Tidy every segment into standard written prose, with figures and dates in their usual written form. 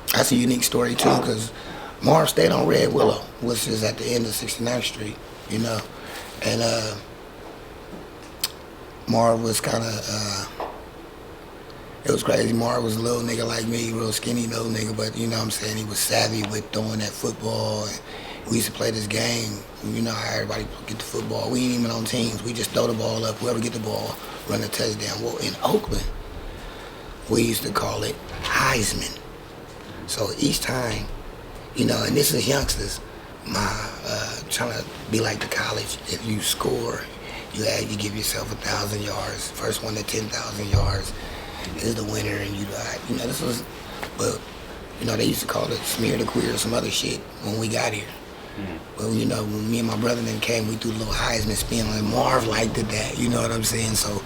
that's a unique story too, because Marv stayed on Red Willow, which is at the end of 69th Street, you know. And Marv was kind of, it was crazy. Marv was a little nigga like me, real skinny little nigga, but you know what I'm saying, he was savvy with throwing that football. And we used to play this game, you know how everybody get the football. We ain't even on teams. We just throw the ball up, whoever get the ball, run a touchdown. Well, in Oakland, we used to call it Heisman. So each time, you know, and this is youngsters, trying to be like the college. If you score, you give yourself 1,000 yards. First one to 10,000 yards is the winner, and you know, this was, but you know, they used to call it smear the queer or some other shit when we got here. Well, you know, when me and my brother then came, we threw a little Heisman spin, and Marv liked that, you know what I'm saying? So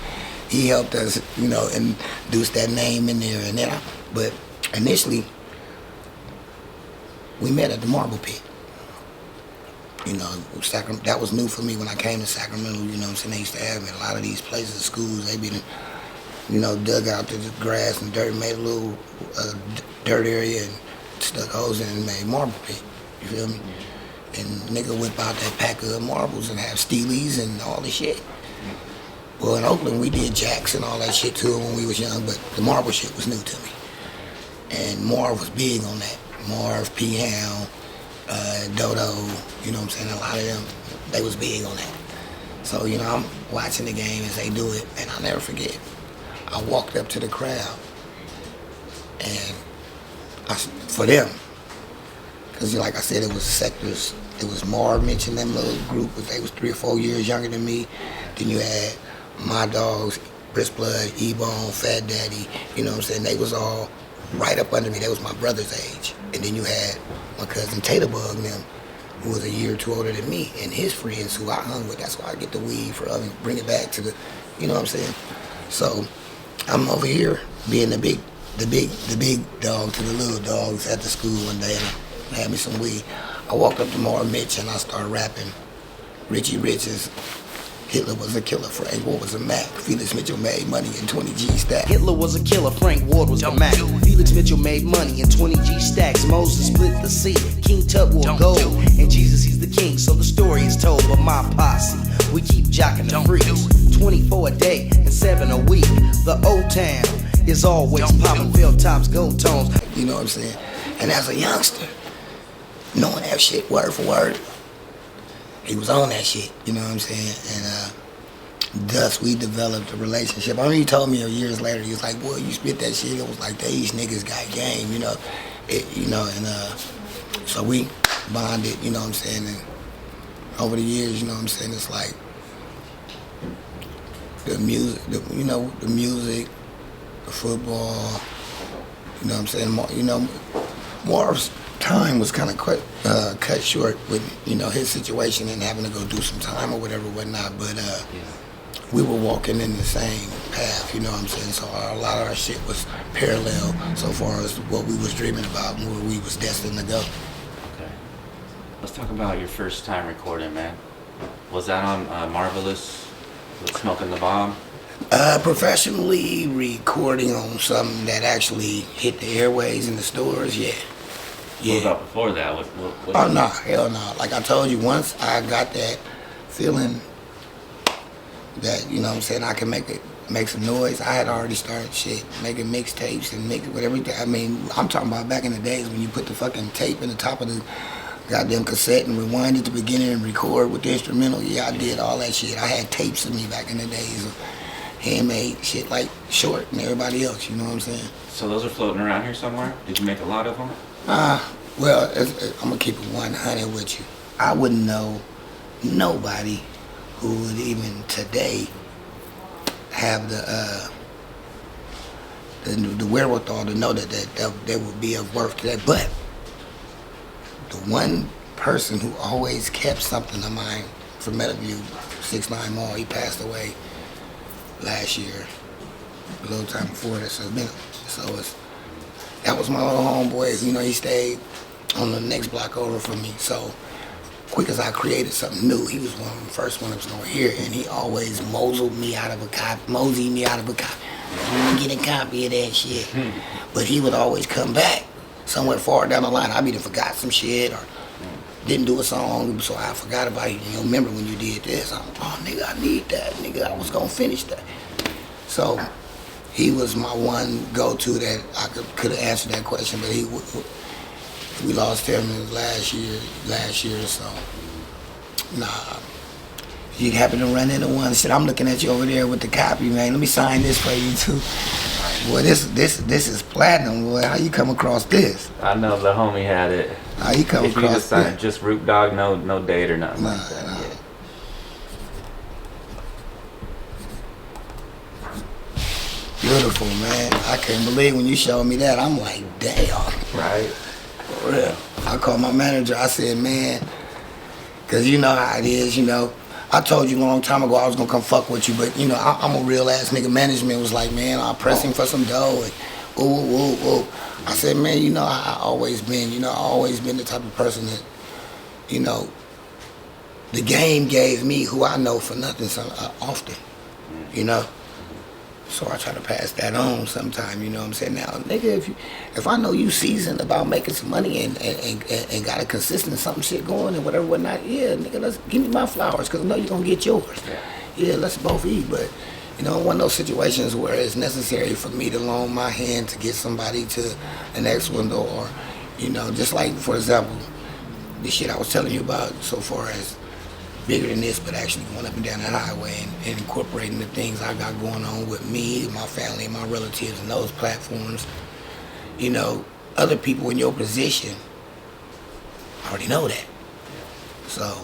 he helped us, you know, induce that name in there. And then, but initially, we met at the Marble Pit. You know, that was new for me when I came to Sacramento, you know what I'm saying? They used to have me at a lot of these places, schools, they been, you know, dug out the grass and dirt, made a little dirt area and stuck holes in it and made Marble Pit, you feel me? And nigga whip out that pack of marbles and have steelies and all this shit. Well, in Oakland, we did jacks and all that shit too when we was young, but the marble shit was new to me. And Marv was big on that. Marv, P. Hound, Dodo, you know what I'm saying? A lot of them, they was big on that. So, you know, I'm watching the game as they do it, and I'll never forget. I walked up to the crowd, and for them, because like I said, it was sectors. It was Marv mentioned them little group, but they was 3 or 4 years younger than me. Then you had my dogs, Brisk Blood, E-Bone, Fat Daddy, you know what I'm saying? They was all right up under me. They was my brother's age. And then you had my cousin Taterbug and them, who was a year or two older than me, and his friends who I hung with. That's why I get the weed from and bring it back to the, you know what I'm saying? So I'm over here being the big dog to the little dogs at the school one day, and I had me some weed. I walked up to Marv Mitch and I started rapping. Richie Rich's Hitler was a killer, Frank Ward was a Mac. Felix Mitchell made money in 20 G stacks. Hitler was a killer, Frank Ward was the Mac. Felix Mitchell made money in 20 G stacks. Moses split the sea, King Tut wore gold, and Jesus he's the king. So the story is told of my posse. We keep jocking the freaks, 24 a day and 7 a week. The old town is always popping, field tops, gold tones. You know what I'm saying? And as a youngster, knowing that shit word for word, he was on that shit, you know what I'm saying? And thus we developed a relationship. I mean, he told me years later, he was like, boy, you spit that shit. It was like, these niggas got game, you know? So we bonded, you know what I'm saying? And over the years, you know what I'm saying? It's like the music, the football, you know what I'm saying? Marv's time was kind of cut short with, you know, his situation and having to go do some time or whatnot, but we were walking in the same path, you know what I'm saying? So a lot of our shit was parallel so far as what we was dreaming about and where we was destined to go. Okay. Let's talk about your first time recording, man. Was that on Marvelous with Smoking the Bomb? Professionally recording on something that actually hit the airways in the stores, yeah. What about before that? What oh, no, hell no. Like I told you, once I got that feeling that, you know what I'm saying, I can make some noise, I had already started making mixtapes and whatever. I mean, I'm talking about back in the days when you put the fucking tape in the top of the goddamn cassette and rewind at the beginning and record with the instrumental. Yeah, I did all that shit. I had tapes of me back in the days of handmade shit like Short and everybody else, you know what I'm saying? So those are floating around here somewhere? Did you make a lot of them? Well, I'm gonna keep it 100 with you. I wouldn't know nobody who would even today have the wherewithal to know that they would be of worth to that. But the one person who always kept something of mine from Meadowview, 6'9" Mall, he passed away last year, a little time before that, that was my little homeboy. You know, he stayed on the next block over from me. So quick as I created something new, he was one of the first ones that was gonna hear it, and he always moseyed me out of a copy. He didn't get a copy of that shit. But he would always come back somewhere far down the line. I either forgot some shit or didn't do a song, so I forgot about it. You know, remember when you did this? Oh, nigga, I need that. Nigga, I was gonna finish that. So he was my one go-to that I could have answered that question, but we lost him last year, so nah. You happen to run into one, shit, I'm looking at you over there with the copy, man. Let me sign this for you too. Boy, this is platinum, boy. How you come across this? I know the homie had it. How you come if across you just sign this? it, just RUP Dog, no date or nothing like that. Nah. Yeah. Beautiful, man. I couldn't believe when you showed me that. I'm like, damn. Right. For real. I called my manager. I said, man, because you know how it is, you know. I told you a long time ago I was going to come fuck with you, but, you know, I'm a real ass nigga. Management was like, man, I'm pressing for some dough. And ooh. I said, man, you know, I always been the type of person that, you know, the game gave me who I know for nothing often, you know. So I try to pass that on sometime, you know what I'm saying? Now, nigga, if I know you seasoned about making some money and got a consistent something shit going and whatever, whatnot, yeah, nigga, let's give me my flowers, because I know you're going to get yours. Yeah, let's both eat, but, you know, one of those situations where it's necessary for me to loan my hand to get somebody to the next window, or, you know, just like, for example, the shit I was telling you about so far as bigger than this, but actually going up and down that highway and incorporating the things I got going on with me, my family, and my relatives, and those platforms. You know, other people in your position already know that. So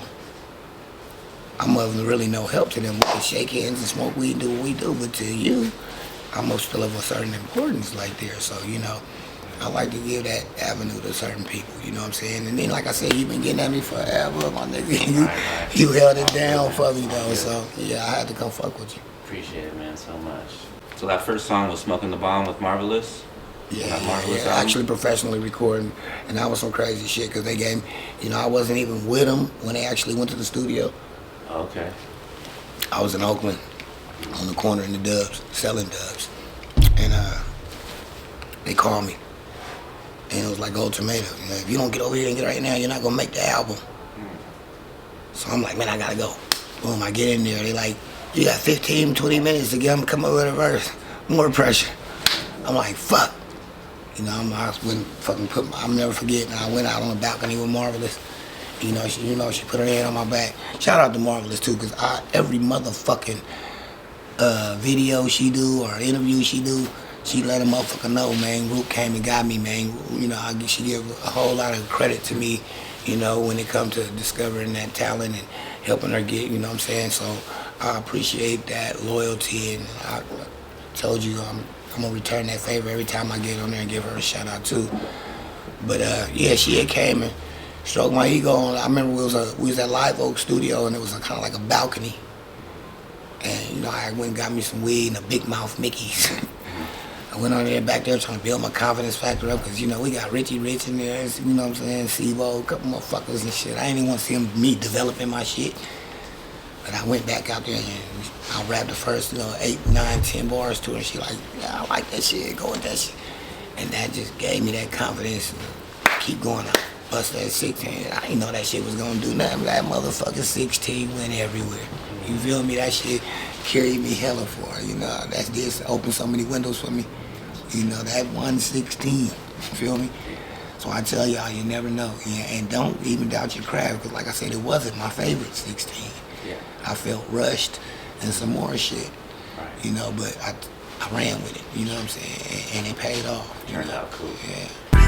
I'm of really no help to them. We can shake hands and smoke weed and do what we do, but to you, I'm still of a certain importance like there. So, you know, I like to give that avenue to certain people, you know what I'm saying? And then, like I said, you've been getting at me forever, my nigga. You held it down for me, though, so, yeah, I had to come fuck with you. Appreciate it, man, so much. So that first song was Smoking the Bomb with Marvelous? Yeah, actually professionally recording, and that was some crazy shit, because they gave me, you know, I wasn't even with them when they actually went to the studio. Okay. I was in Oakland, on the corner in the Dubs, selling Dubs, and they called me. And it was like ultimatum. You know, if you don't get over here and get right now, you're not gonna make the album. So I'm like, man, I gotta go. Boom, I get in there. They like, you got 15, 20 minutes to get them to come up with a verse. More pressure. I'm like, fuck. You know, I'm never forgetting. I went out on the balcony with Marvelous. You know, she put her hand on my back. Shout out to Marvelous too, because every motherfucking video she do or interview she do, she let a motherfucker know, man, RUP came and got me, man. You know, she give a whole lot of credit to me, you know, when it comes to discovering that talent and helping her get, you know what I'm saying? So I appreciate that loyalty, and I told you I'm gonna return that favor every time I get on there and give her a shout out too. But yeah, she had came and stroked my ego. I remember we was at Live Oak Studio, and it was kind of like a balcony. And, you know, I went and got me some weed and a Big Mouth Mickey's. I went on there back there trying to build my confidence factor up, because, you know, we got Richie Rich in there, you know what I'm saying, Sivo, a couple motherfuckers and shit. I ain't even want to see me developing my shit. But I went back out there and I rapped the first, you know, 8, 9, 10 bars to her, and she like, yeah, I like that shit, go with that shit. And that just gave me that confidence to keep going. I bust that 16. I didn't know that shit was gonna do nothing, but that motherfucking 16 went everywhere. You feel me? That shit carried me hella far, you know. That's this opened so many windows for me. You know, that 116, you feel me? So I tell y'all, you never know. Yeah, and don't even doubt your craft, because like I said, it wasn't my favorite 16. Yeah. I felt rushed and some more shit, you know, but I ran with it, you know what I'm saying? And it paid off. Turned out cool. Yeah.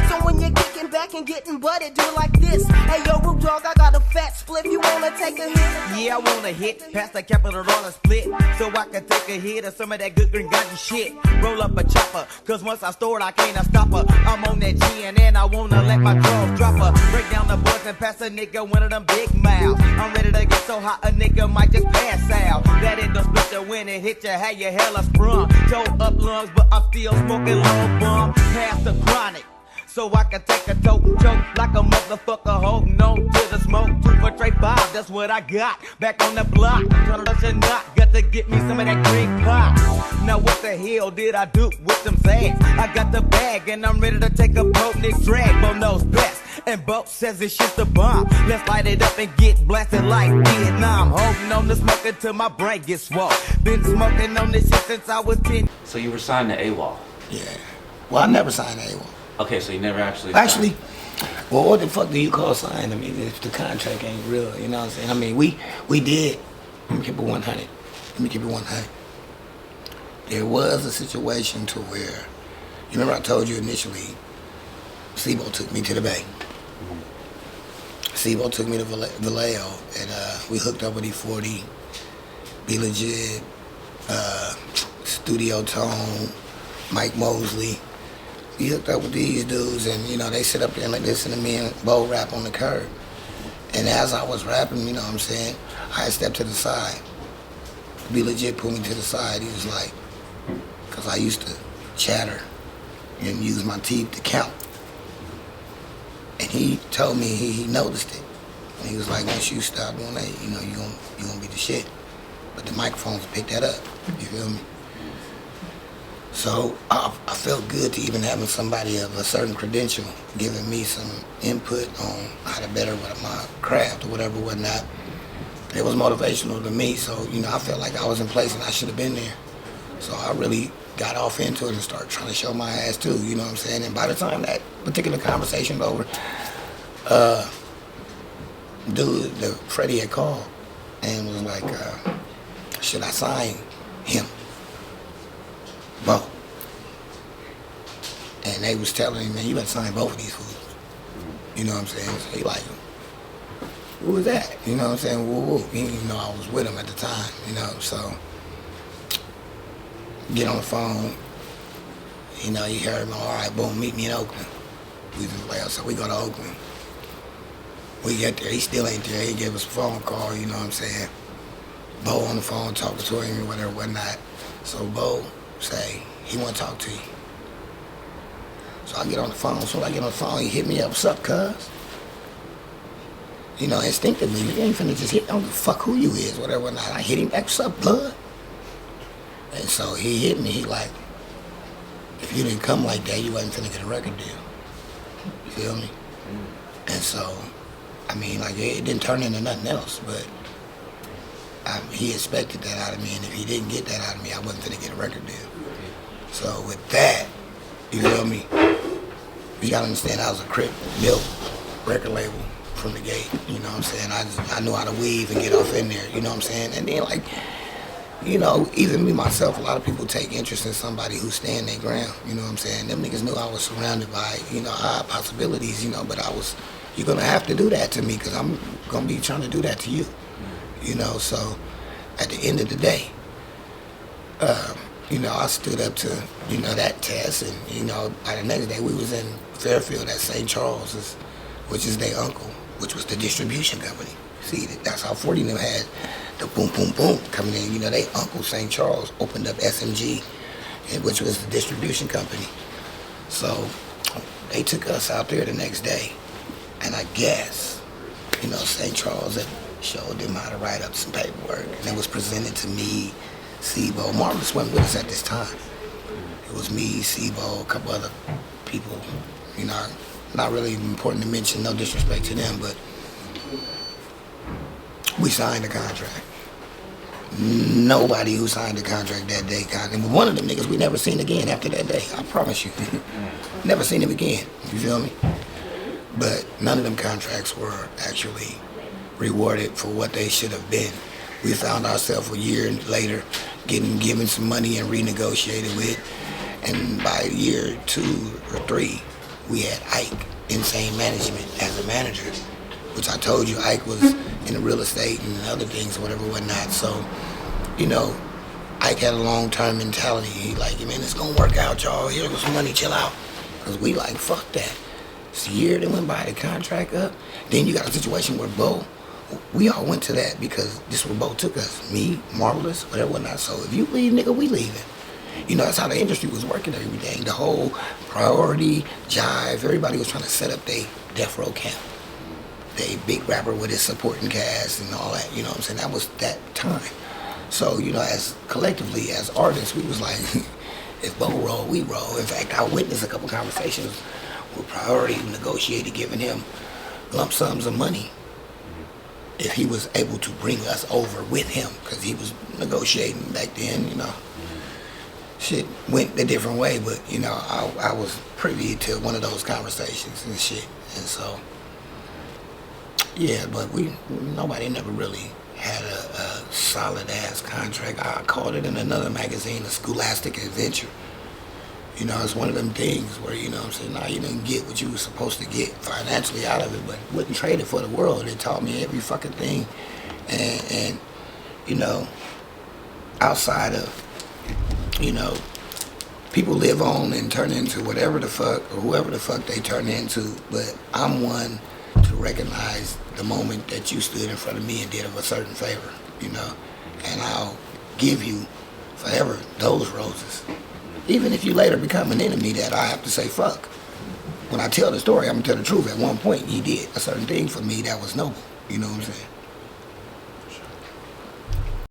So when you're kicking back and getting butted, do it like this. Hey, yo, RUP Dog, I got a fat split. You wanna take a hit? Yeah, I wanna hit past the capital dollar split, so I can take a hit of some of that good green gun shit. Roll up a chopper, cause once I store it, I can't stop her. I'm on that gin and I wanna let my jaws drop her. Break down the boys and pass a nigga one of them big mouths. I'm ready to get so hot a nigga might just pass out. That it don't split the wind and hit you, how you hella sprung. Toe up lungs, but I'm still smoking low bum. Pass the chronic. so I can take a toke, choke like a motherfucker holding on to the smoke. 2 for Trey 5, that's what I got. Back on the block, tryna touch a knot, got to get me some of that green pop. Now what the hell did I do with them zags? I got the bag and I'm ready to take a boat next drag. Bo knows best, and Bo says it's shit the bomb. Let's light it up and get blasted like Vietnam. Holding on to smoke until my brain gets swole. Been smoking on this shit since I was 10. So you were signed to AWOL. Yeah. Well, I never signed AWOL. Okay, so you never actually Actually, well, what the fuck do you call sign? I mean, if the contract ain't real, you know what I'm saying? I mean, we did. Let me keep it 100. Let me keep it 100. There was a situation to where, you remember I told you initially, SIBO took me to the Bay. SIBO took me to Vallejo, and we hooked up with E40, Be Legit, Studio Tone, Mike Mosley. We hooked up with these dudes, and you know, they sit up there and like listen to me and Bo rap on the curb. And as I was rapping, you know what I'm saying, I stepped to the side. Be Legit pulled me to the side. He was like, because I used to chatter and use my teeth to count. And he told me he noticed it. And he was like, once you stop doing that, you know, you're gonna be the shit. But the microphones pick that up. You feel me? So I felt good to even having somebody of a certain credential giving me some input on how to better my craft or whatever, whatnot. It was motivational to me, so you know, I felt like I was in place and I should have been there. So I really got off into it and started trying to show my ass too, you know what I'm saying? And by the time that particular conversation was over, dude, Freddie had called and was like, should I sign him? Bo. And they was telling him, man, you better sign both of these fools. You know what I'm saying? So he like, who was that? You know what I'm saying? Woo woo. He didn't even know I was with him at the time, you know, so get on the phone, you know, he heard me, all right, boom, meet me in Oakland. We was in Vallejo, so we go to Oakland. We get there, he still ain't there. He gave us a phone call, you know what I'm saying? Bo on the phone talking to him or whatever, whatnot. So Bo say, he want to talk to you. So I get on the phone. So I get on the phone, he hit me up, what's up, cuz? You know, instinctively, you ain't finna just hit, don't give a fuck who you is, whatever, whatnot. I hit him back, what's up, blood? And so he hit me, he like, if you didn't come like that, you wasn't finna get a record deal. You feel me? And so, I mean, like, it didn't turn into nothing else, but he expected that out of me, and if he didn't get that out of me, I wasn't finna get a record deal. So with that, you feel me? You gotta understand, I was a Crip-built record label from the gate, you know what I'm saying? I knew how to weave and get off in there, you know what I'm saying? And then, like, you know, even me, myself, a lot of people take interest in somebody who stand their ground, you know what I'm saying? Them niggas knew I was surrounded by, you know, odd possibilities, you know, but you're gonna have to do that to me because I'm gonna be trying to do that to you, you know? So at the end of the day, you know, I stood up to, you know, that test, and, you know, by the next day we was in Fairfield at St. Charles, which is their uncle, which was the distribution company. See, that's how 40 of them had the boom, boom, boom coming in. You know, they uncle St. Charles opened up SMG, which was the distribution company. So they took us out there the next day, and I guess, you know, St. Charles had showed them how to write up some paperwork, and it was presented to me, SIBO. Marvelous wasn't with us at this time. It was me, SIBO, a couple other people, you know, not really important to mention, no disrespect to them, but we signed the contract. Nobody who signed the contract that day got him. But one of them niggas we never seen again after that day. I promise you. Never seen him again. You feel me? But none of them contracts were actually rewarded for what they should have been. We found ourselves a year later given some money and renegotiated with. And by year 2 or 3, we had Ike, Insane Management, as a manager. Which I told you, Ike was in the real estate and other things, whatever, whatnot. So, you know, Ike had a long-term mentality. He like, man, it's gonna work out, y'all. Here's some money, chill out. Because we like, fuck that. It's a year that went by, the contract up. Then you got a situation where Bo, we all went to that because this is where Bo took us. Me, Marvelous, whatever, whatnot. So if you leave, nigga, we leaving. you know, that's how the industry was working and everything. The whole Priority, Jive, everybody was trying to set up their death row camp. They big rapper with his supporting cast and all that, you know what I'm saying? That was that time. So, you know, as collectively, as artists, we was like, if Bo roll, we roll. In fact, I witnessed a couple conversations where Priority negotiated giving him lump sums of money if he was able to bring us over with him, because he was negotiating back then, you know. Shit went a different way, but, you know, I was privy to one of those conversations and shit. And so, yeah, but nobody never really had a solid ass contract. I called it in another magazine, a scholastic adventure. You know, it's one of them things where, you know what I'm saying, nah, you didn't get what you were supposed to get financially out of it, but wouldn't trade it for the world. It taught me every fucking thing. And you know, outside of, you know, people live on and turn into whatever the fuck or whoever the fuck they turn into, but I'm one to recognize the moment that you stood in front of me and did a certain favor, you know, and I'll give you forever those roses. Even if you later become an enemy that I have to say fuck. When I tell the story, I'm gonna tell the truth. At one point, he did a certain thing for me that was noble. You know what I'm saying?